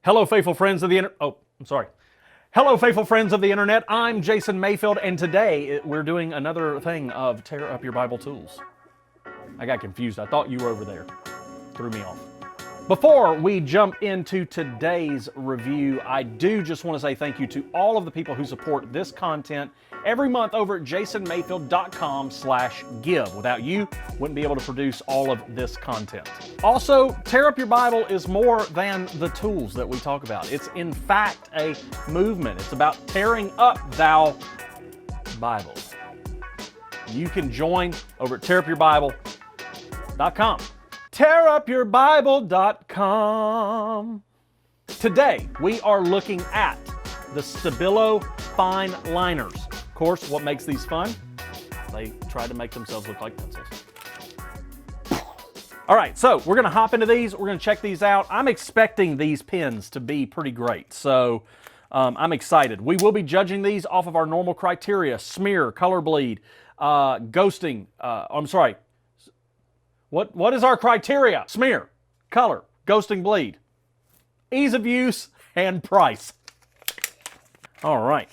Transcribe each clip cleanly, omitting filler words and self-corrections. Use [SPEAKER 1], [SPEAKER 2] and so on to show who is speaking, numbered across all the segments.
[SPEAKER 1] Hello, faithful friends of the internet. Oh, I'm sorry. Hello, faithful friends of the internet. I'm Jason Mayfield, and today we're doing another thing of Tear Up Your Bible Tools. I got confused. I thought you were over there. Threw me off. Before we jump into today's review, I do just want to say thank you to all of the people who support this content every month over at jasonmayfield.com/give. Without you, wouldn't be able to produce all of this content. Also, Tear Up Your Bible is more than the tools that we talk about. It's in fact a movement. It's about tearing up thou Bible. You can join over at tearupyourbible.com. tearupyourbible.com. Today, we are looking at the Stabilo Fineliners. Of course, what makes these fun? They try to make themselves look like pencils. All right, so we're going to hop into these. We're going to check these out. I'm expecting these pens to be pretty great, so I'm excited. We will be judging these off of our normal criteria: smear, color bleed, ghosting. I'm sorry. What is our criteria? Smear, color, ghosting, bleed, ease of use, and price. All right.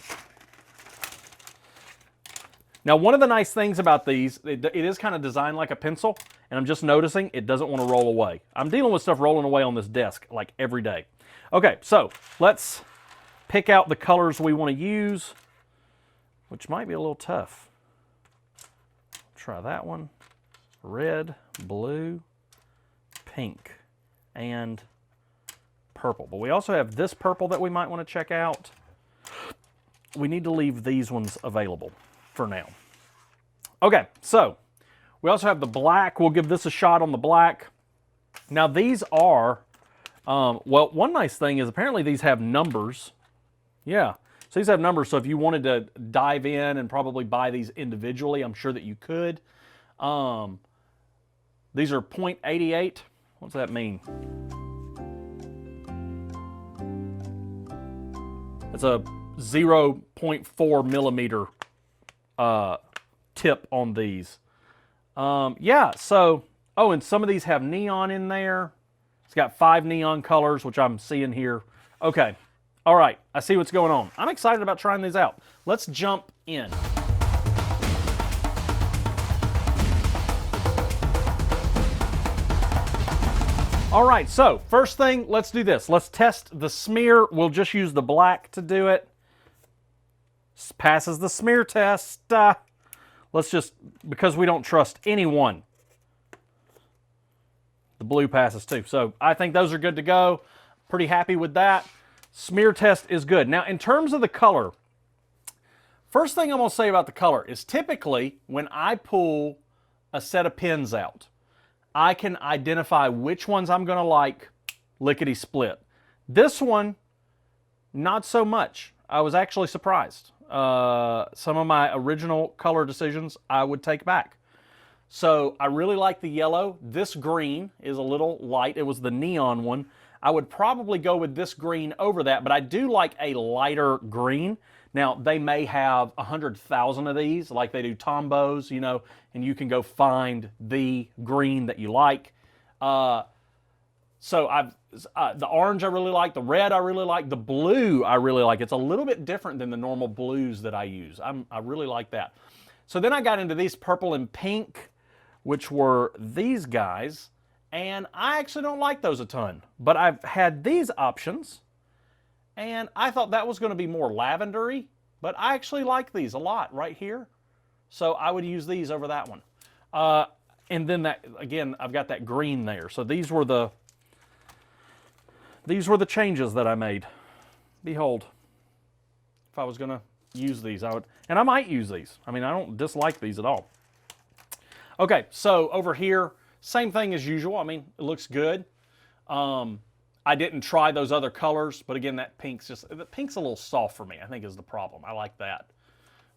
[SPEAKER 1] Now, one of the nice things about these, it is kind of designed like a pencil, and I'm just noticing it doesn't want to roll away. I'm dealing with stuff rolling away on this desk like every day. Okay, so let's pick out the colors we want to use, which might be a little tough. Try that one. Red, blue, pink, and purple. But we also have this purple that we might want to check out. We need to leave these ones available for now. Okay, so we also have the black. We'll give this a shot on the black. Now these are, well, one nice thing is apparently these have numbers. Yeah, so these have numbers, so if you wanted to dive in and probably buy these individually, I'm sure that you could. These are .88. What's that mean? It's a 0.4 millimeter tip on these. Yeah, so, oh, and some of these have neon in there. It's got 5 neon colors, which I'm seeing here. Okay, all right, I see what's going on. I'm excited about trying these out. Let's jump in. All right, so first thing, let's do this. Let's test the smear. We'll just use the black to do it. Passes the smear test. Let's just, because we don't trust anyone, the blue passes too. So I think those are good to go. Pretty happy with that. Smear test is good. Now, in terms of the color, first thing I'm going to say about the color is typically when I pull a set of pens out, I can identify which ones I'm going to like lickety-split. This one, not so much. I was actually surprised. Some of my original color decisions I would take back. So I really like the yellow. This green is a little light. It was the neon one. I would probably go with this green over that, but I do like a lighter green. Now, they may have 100,000 of these, like they do Tombos, you know, and you can go find the green that you like. So the orange I really like, the red I really like, the blue I really like. It's a little bit different than the normal blues that I use. I really like that. So then I got into these purple and pink, which were these guys, and I actually don't like those a ton. But I've had these options, and I thought that was going to be more lavendery, but I actually like these a lot right here. So I would use these over that one. And then that, again, I've got that green there. So these were the changes that I made. Behold, if I was going to use these, I would, and I might use these. I mean, I don't dislike these at all. Okay, so over here, same thing as usual. I mean, it looks good. I didn't try those other colors, but again, the pink's a little soft for me, I think is the problem. I like that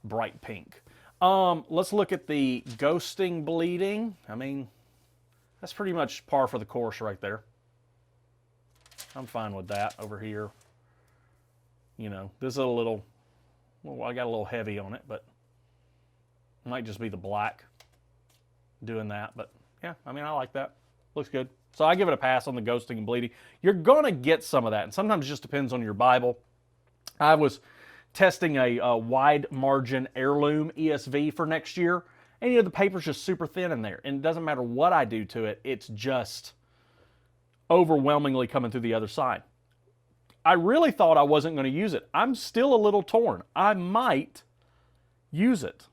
[SPEAKER 1] bright pink. Let's look at the ghosting bleeding. I mean, that's pretty much par for the course right there. I'm fine with that over here. You know, this is a little, well, I got a little heavy on it, but it might just be the black doing that. But yeah, I mean, I like that. Looks good. So I give it a pass on the ghosting and bleeding. You're going to get some of that, and sometimes it just depends on your Bible. I was testing a wide margin heirloom ESV for next year, and the paper's just super thin in there, and it doesn't matter what I do to it, it's just overwhelmingly coming through the other side. I really thought I wasn't going to use it. I'm still a little torn. I might use it.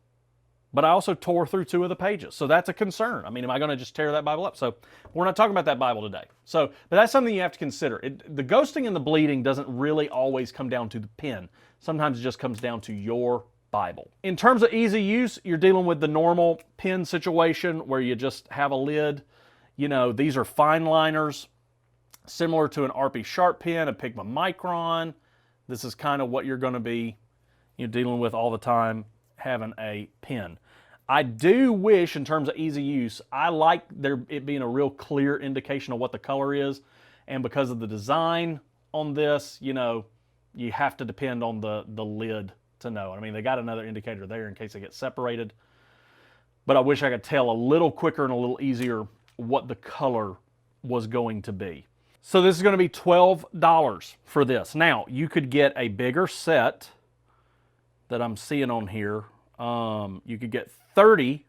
[SPEAKER 1] But I also tore through 2 of the pages. So that's a concern. I mean, am I going to just tear that Bible up? So we're not talking about that Bible today. But that's something you have to consider. The ghosting and the bleeding doesn't really always come down to the pen. Sometimes it just comes down to your Bible. In terms of easy use, you're dealing with the normal pen situation where you just have a lid. These are Fineliners, similar to an RP Sharp pen, a Pigma Micron. This is kind of what you're going to be dealing with all the time, having a pen. I do wish, in terms of easy use, I like it being a real clear indication of what the color is, and because of the design on this, you have to depend on the lid to know. I mean, they got another indicator there in case they get separated, but I wish I could tell a little quicker and a little easier what the color was going to be. So this is going to be $12 for this. Now, you could get a bigger set that I'm seeing on here. You could get 30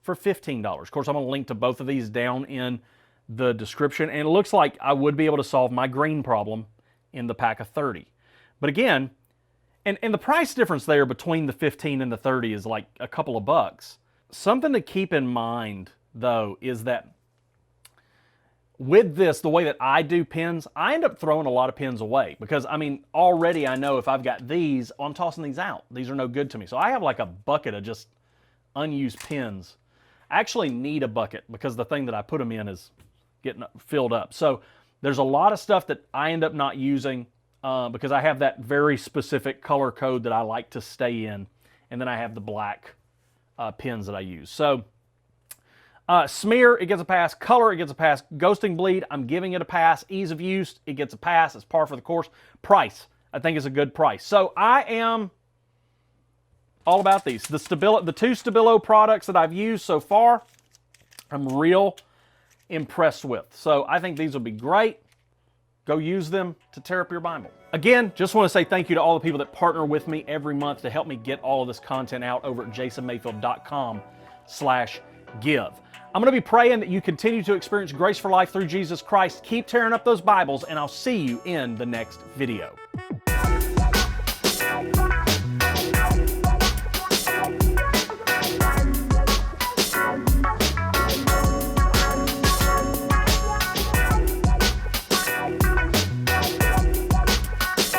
[SPEAKER 1] for $15. Of course, I'm going to link to both of these down in the description, and it looks like I would be able to solve my green problem in the pack of 30. But again, and the price difference there between the 15 and the 30 is like a couple of bucks. Something to keep in mind, though, is that with this, the way that I do pens, I end up throwing a lot of pens away because, I mean, already I know if I've got these, I'm tossing these out. These are no good to me. So I have like a bucket of just unused pens. I actually need a bucket because the thing that I put them in is getting filled up. So there's a lot of stuff that I end up not using because I have that very specific color code that I like to stay in. And then I have the black pens that I use. So smear, it gets a pass. Color, it gets a pass. Ghosting, bleed, I'm giving it a pass. Ease of use, it gets a pass. It's par for the course. Price, I think is a good price. So I am all about these. The 2 Stabilo products that I've used so far, I'm real impressed with. So I think these will be great. Go use them to tear up your Bible. Again, just want to say thank you to all the people that partner with me every month to help me get all of this content out over at jasonmayfield.com/give. I'm going to be praying that you continue to experience grace for life through Jesus Christ. Keep tearing up those Bibles, and I'll see you in the next video.